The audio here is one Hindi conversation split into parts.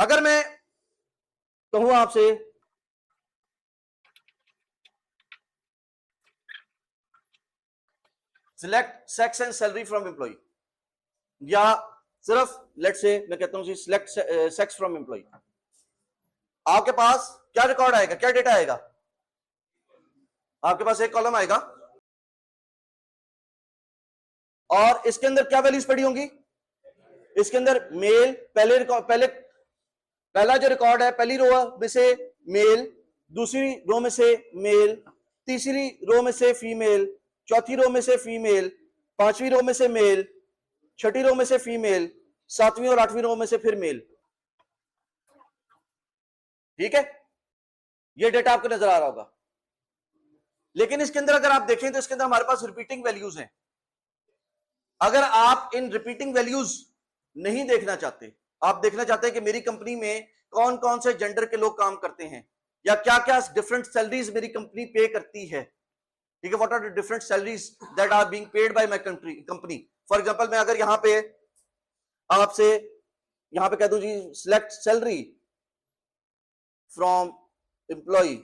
अगर मैं कहूं आपसे select sex and salary from employ, या सिर्फ लेट से मैं कहता हूं सिलेक्ट सेक्स फ्रॉम एम्प्लॉय, आपके पास क्या रिकॉर्ड आएगा, क्या डेटा आएगा? आपके पास एक कॉलम आएगा और इसके अंदर क्या वैल्यूज पड़ी होंगी? इसके अंदर मेल, पहला जो रिकॉर्ड है पहली रो में से मेल, दूसरी रो में से मेल, तीसरी रो में से फीमेल, चौथी रो में से फीमेल, पांचवी रो में से मेल, छठी रो में से फीमेल, सातवीं और आठवीं रो में से फिर मेल। ठीक है, ये डेटा आपको नजर आ रहा होगा। लेकिन इसके अंदर अगर आप देखें तो इसके अंदर हमारे पास रिपीटिंग वैल्यूज हैं। अगर आप इन रिपीटिंग वैल्यूज नहीं देखना चाहते, आप देखना चाहते हैं कि मेरी कंपनी में कौन कौन से जेंडर के लोग काम करते हैं, या क्या क्या डिफरेंट सैलरीज मेरी कंपनी पे करती है, ठीक है, what are the different salaries that are being paid by my company. For example मैं अगर यहां पे आपसे यहां पे कह दूं जी select salary from employ,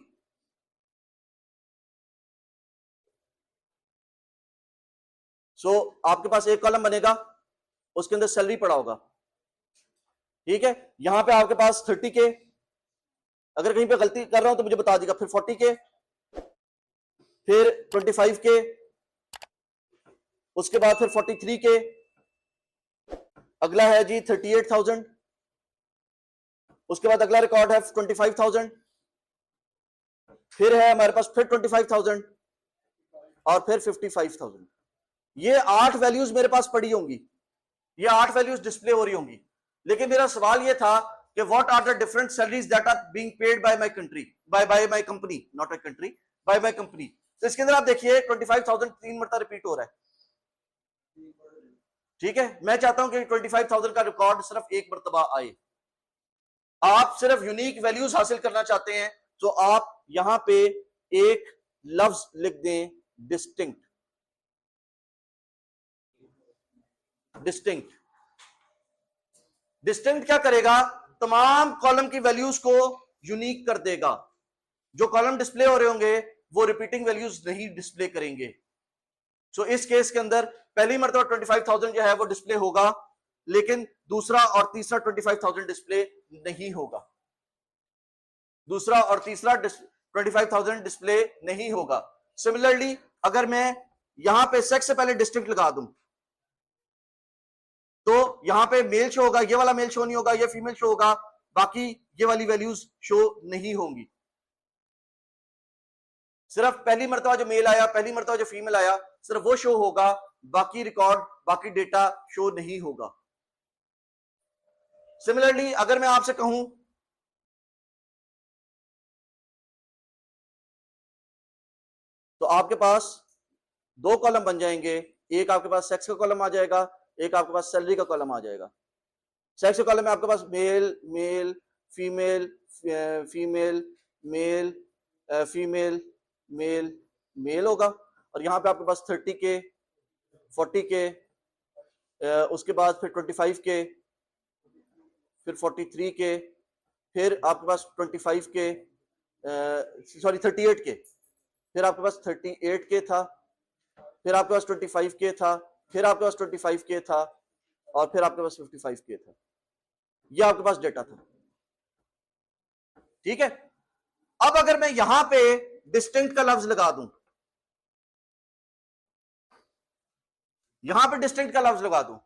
so आपके पास एक कॉलम बनेगा, उसके अंदर सैलरी पड़ा होगा। ठीक है, यहां पे आपके पास 30 के, अगर कहीं पे गलती कर रहा हूं तो मुझे बता देगा, फिर 40 के, फिर 25 के, उसके बाद फिर 43 के, अगला है जी 38,000, उसके बाद अगला रिकॉर्ड है 25,000, फिर है हमारे पास फिर 25,000 और फिर 55,000। ये 8 वैल्यूज मेरे पास पड़ी होंगी, ये 8 वैल्यूज डिस्प्ले हो रही होंगी। लेकिन मेरा सवाल ये था कि what are the different salaries that are being paid by my country, by my company, not my country, by my company. तो इसके अंदर आप देखिए 25,000 3 मरतबा रिपीट हो रहा है। ठीक है, मैं चाहता हूं कि 25,000 का रिकॉर्ड सिर्फ एक मरतबा आए। आप सिर्फ यूनिक वैल्यूज हासिल करना चाहते हैं तो आप यहां पे एक लफ्ज लिख दें, डिस्टिंक्ट। डिस्टिंक्ट डिस्टिंक्ट क्या करेगा? तमाम कॉलम की वैल्यूज को यूनिक कर देगा। जो कॉलम डिस्प्ले हो रहे होंगे वो रिपीटिंग वैल्यूज नहीं डिस्प्ले करेंगे। सो इस केस के अंदर पहली मरतबा 25,000 जो है वो डिस्प्ले होगा, लेकिन दूसरा और तीसरा 25,000 डिस्प्ले नहीं होगा। दूसरा और तीसरा 25,000 डिस्प्ले नहीं होगा। सिमिलरली अगर मैं यहां पे सेक्स से पहले डिस्टिंक्ट लगा दूं तो यहां पे मेल शो होगा, ये वाला मेल शो नहीं होगा, ये फीमेल शो होगा, बाकी ये वाली वैल्यूज शो नहीं होंगी। सिर्फ पहली मरतबा जो मेल आया, पहली मरतबा जो फीमेल आया, सिर्फ वो शो होगा, बाकी रिकॉर्ड, बाकी डेटा शो नहीं होगा। सिमिलरली अगर मैं आपसे कहूं तो आपके पास 2 कॉलम बन जाएंगे, एक आपके पास सेक्स का कॉलम आ जाएगा, एक आपके पास सैलरी का कॉलम आ जाएगा। सेक्स के कॉलम में आपके पास male, male, female, female, male, female, male, male होगा, और यहां पे आपके पास 30 के, 40 के, उसके बाद फिर 25 के, फिर 43 के, फिर आपके पास 25 के, सॉरी 38 के, फिर आपके पास 38 के था, फिर आपके पास 25 के था, फिर आपके पास 25 के था, और फिर आपके पास 55 के था। ये आपके पास डेटा था। ठीक है, अब अगर मैं यहां पे डिस्टिंक्ट का लफ्ज लगा दूं, यहां पे डिस्टिंक्ट का लफ्ज लगा दूं,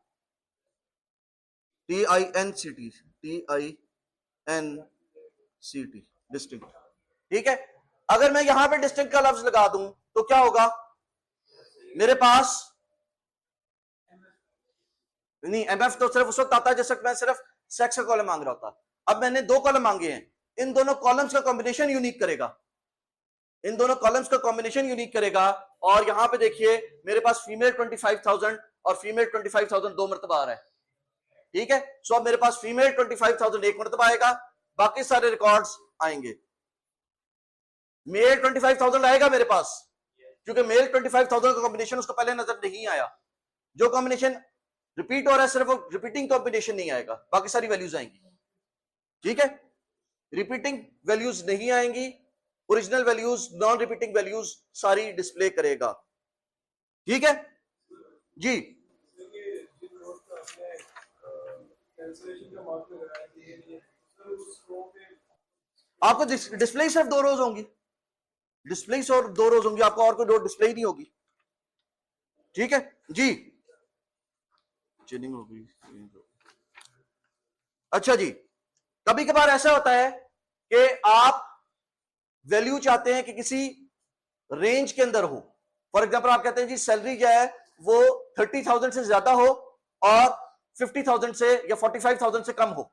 TINCT, TINCT, डिस्टिंक्ट। ठीक है, अगर मैं यहां पे डिस्टिंक्ट का लफ्ज लगा दूं तो क्या होगा? मेरे पास नहीं, MF तो सिर्फ उस वक्त आता है जैसे मैं सिर्फ सेक्स का कॉलम मांग रहा होता। अब मैंने 2 कॉलम मांगे हैं, इन दोनों कॉलम्स का कॉम्बिनेशन यूनिक करेगा, इन दोनों कॉलम्स का कॉम्बिनेशन यूनिक करेगा। और यहां पे देखिए मेरे पास फीमेल 25,000 और फीमेल 25,000 2 मरतबा आ रहा है। ठीक है, सो अब मेरे पास फीमेल 25,000 1 मरतबा आएगा, बाकी सारे रिकॉर्ड्स आएंगे। मेल 25,000 आएगा मेरे पास, क्योंकि मेल 25,000 का कॉम्बिनेशन उसको पहले नजर नहीं आया। जो कॉम्बिनेशन रिपीट हो रहा है सिर्फ वो रिपीटिंग कॉम्बिनेशन नहीं आएगा, बाकी सारी वैल्यूज आएंगी। ठीक है, रिपीटिंग वैल्यूज नहीं आएंगी, original values, non repeating values सारी डिस्प्ले करेगा। ठीक है जी। आपको डिस्प्ले सिर्फ 2 रोज होंगी, डिस्प्ले और 2 रोज होंगी, आपको और कोई रो डिस्प्ले ही नहीं होगी। ठीक है जी, चेनिंग होगी। अच्छा जी, कभी कभार ऐसा होता है कि आप वैल्यू चाहते हैं कि किसी रेंज के अंदर हो। फॉर एग्जांपल आप कहते हैं जी सैलरी जो है वो 30,000 से ज्यादा हो और 50,000 से या 45,000 से कम हो।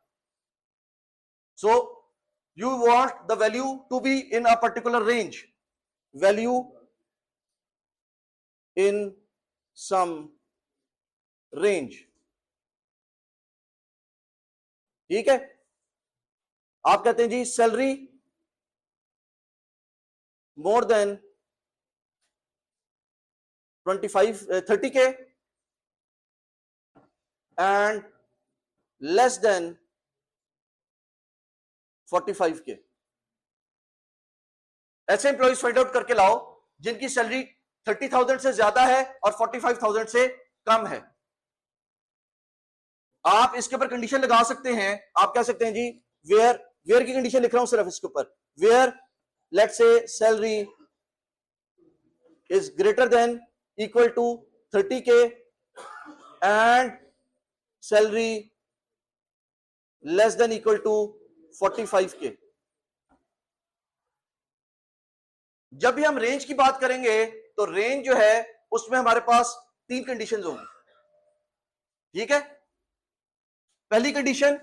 सो you want the value to be in a particular range, value in some range। ठीक है, आप कहते हैं जी salary more than 30K and less than 45K। ऐसे एम्प्लॉइज फाइंड आउट करके लाओ जिनकी सैलरी 30,000 से ज्यादा है और 45,000 से कम है। आप इसके ऊपर कंडीशन लगा सकते हैं, आप कह सकते हैं जी वेयर की कंडीशन लिख रहा हूं सिर्फ इसके ऊपर, where let's say salary is greater than equal to 30K and salary less than equal to 45K। जब भी हम रेंज की बात करेंगे तो रेंज जो है उसमें हमारे पास 3 कंडीशंस होंगी। ठीक है, पहली condition,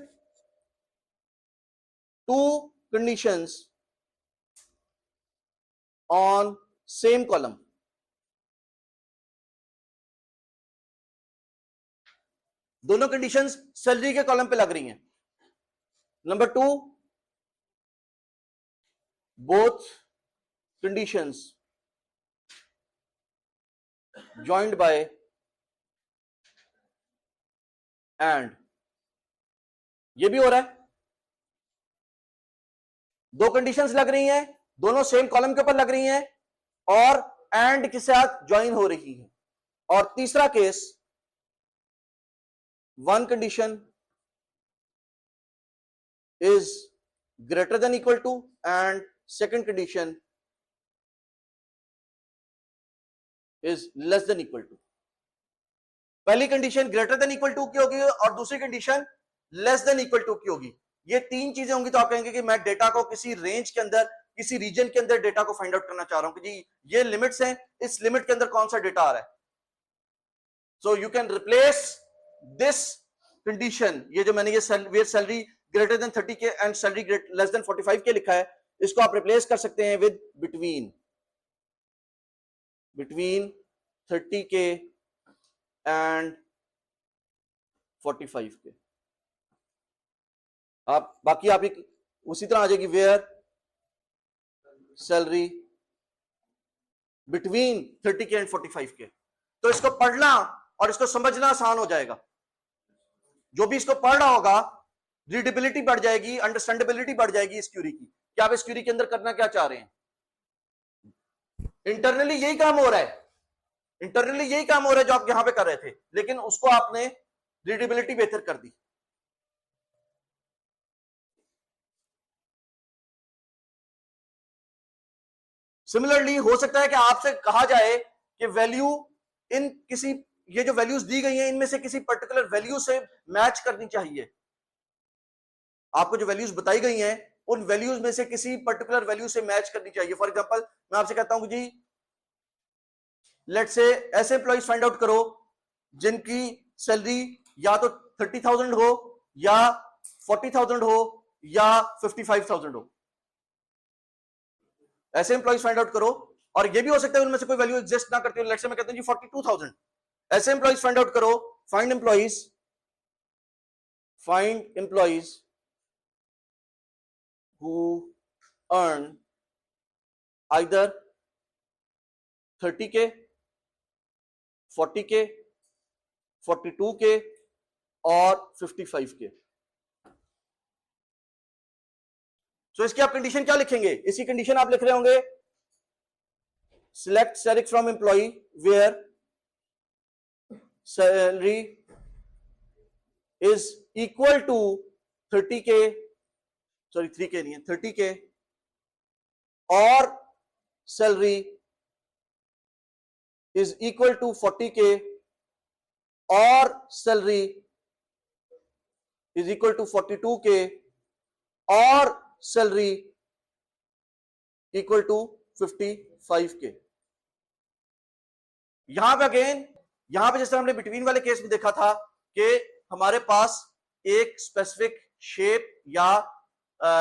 2 conditions on same column. दोनों कंडीशंस सैलरी के कॉलम पे लग रही हैं। Number 2, both conditions joined by and। ये भी हो रहा है, 2 कंडीशंस लग रही हैं, दोनों सेम कॉलम के ऊपर लग रही हैं और एंड के साथ ज्वाइन हो रही है। और तीसरा case, 1 condition is greater than equal to and second condition is less than equal to। पहली condition greater than equal to की होगी और दूसरी condition less than equal to की होगी। ये 3 चीजें होंगी तो आप कहेंगे कि मैं डेटा को किसी रेंज के अंदर, किसी रीजन के अंदर डेटा को फाइंड आउट करना चाह रहा हूं कि जी ये लिमिट्स हैं, इस लिमिट के अंदर कौन सा डेटा आ रहा है। So you can replace this condition, ये जो मैंने ये where salary greater than 30K and salary less than 45K लिखा है, इसको आप रिप्लेस कर सकते हैं with between 30K and 45K। आप बाकी आप एक उसी तरह आ जाएगी where salary between 30K and 45K। तो इसको पढ़ना और इसको समझना आसान हो जाएगा। जो भी इसको पढ़ रहा होगा रीडेबिलिटी बढ़ जाएगी, अंडरस्टैंडेबिलिटी बढ़ जाएगी इस क्यूरी की कि आप इस क्यूरी के अंदर करना क्या चाह रहे हैं। इंटरनली यही काम हो रहा है, इंटरनली यही काम हो रहा है जो आप यहां पे कर रहे थे, लेकिन उसको आपने रीडेबिलिटी बेहतर कर दी। सिमिलरली हो सकता है कि आपसे कहा जाए कि वैल्यू इन किसी, ये जो वैल्यूज दी गई हैं इनमें से किसी पर्टिकुलर वैल्यू से मैच करनी चाहिए। आपको जो वैल्यूज बताई गई हैं उन वैल्यूज में से किसी पर्टिकुलर वैल्यू से मैच करनी चाहिए। फॉर एग्जांपल मैं आपसे कहता हूं कि जी लेट्स से ऐसे एम्प्लॉइज फाइंड आउट करो जिनकी सैलरी या तो 30,000 हो या 40,000 हो या 55,000 हो। ऐसे एम्प्लॉइज फाइंड आउट करो, और ये भी हो सकता है उनमें से कोई वैल्यू एग्जिस्ट ना करती हो। लेट्स से मैं कहता हूं जी 42,000। ऐसे एम्प्लॉइज फाइंड आउट करो, find employees who earn either 30K, 40K, 42K और 55K। सो इसकी आप कंडीशन क्या लिखेंगे? इसकी कंडीशन आप लिख रहे होंगे select asterisk from employee where salary is equal to 30K, sorry 3K नहीं है, 30K, और salary is equal to 40K, और salary is equal to 42K, और सैलरी इक्वल टू 55K। यहां पे अगेन, यहां पे जैसे हमने बिटवीन वाले केस में देखा था कि हमारे पास एक स्पेसिफिक शेप या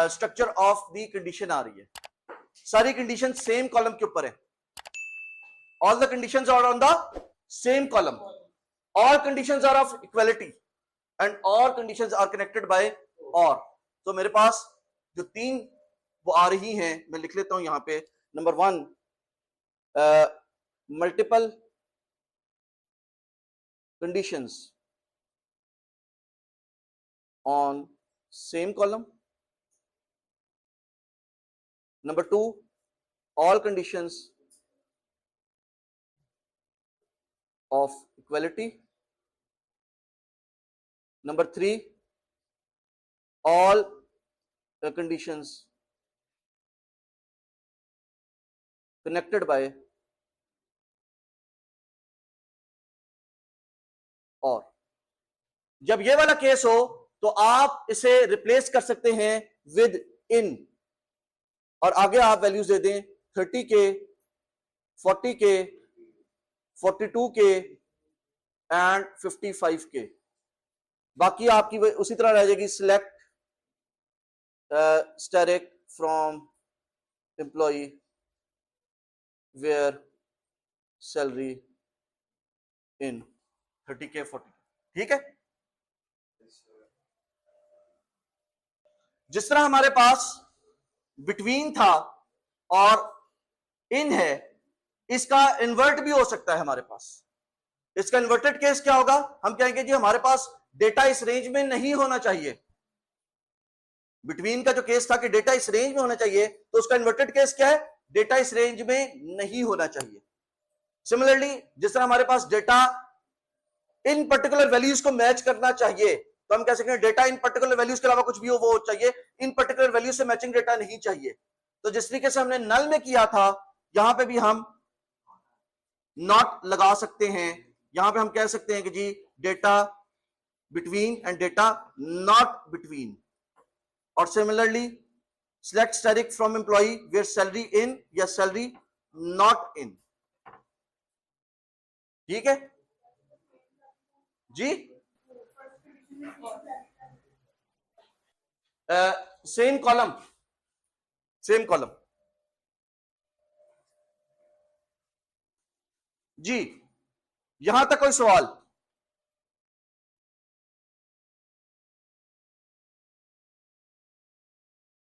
स्ट्रक्चर ऑफ द कंडीशन आ रही है, सारी कंडीशन सेम कॉलम के ऊपर है, all the conditions are on the same column, all conditions are of equality and all conditions are connected by और। तो मेरे पास जो तीन वो आ रही हैं, मैं लिख लेता हूं यहां पे। Number 1, multiple conditions on same column. Number 2, all conditions of equality. Number 3, all conditions connected by और। जब ये वाला केस हो तो आप इसे रिप्लेस कर सकते हैं विद इन, और आगे आप वैल्यूज दे दें 30K, 40K, 42K and 55K। बाकी आपकी उसी तरह रह जाएगी select asterisk from employee where salary in 30K, 40K। ठीक है, जिस तरह हमारे पास बिटवीन था और इन है, इसका इन्वर्ट भी हो सकता है हमारे पास। इसका इन्वर्टेड केस क्या होगा? हम कहेंगे जी हमारे पास डेटा इस रेंज में नहीं होना चाहिए। बिटवीन का जो केस था कि डेटा इस रेंज में होना चाहिए, तो उसका इन्वर्टेड केस क्या है? डेटा इस रेंज में नहीं होना चाहिए। सिमिलरली जिस तरह हमारे पास डेटा इन पर्टिकुलर वैल्यूज को मैच करना चाहिए, तो हम कह सकते हैं डेटा इन पर्टिकुलर वैल्यूज के अलावा कुछ भी हो वो चाहिए, इन पर्टिकुलर वैल्यूज से मैचिंग डेटा नहीं चाहिए। तो जिस तरीके से हमने नल में किया था, यहां पे भी हम नॉट लगा सकते हैं। यहां पे हम कह सकते हैं कि जी data between and data not between. और similarly select asterisk from employee where salary in या सैलरी नॉट इन। ठीक है जी, सेम कॉलम, सेम कॉलम जी। यहां तक कोई सवाल?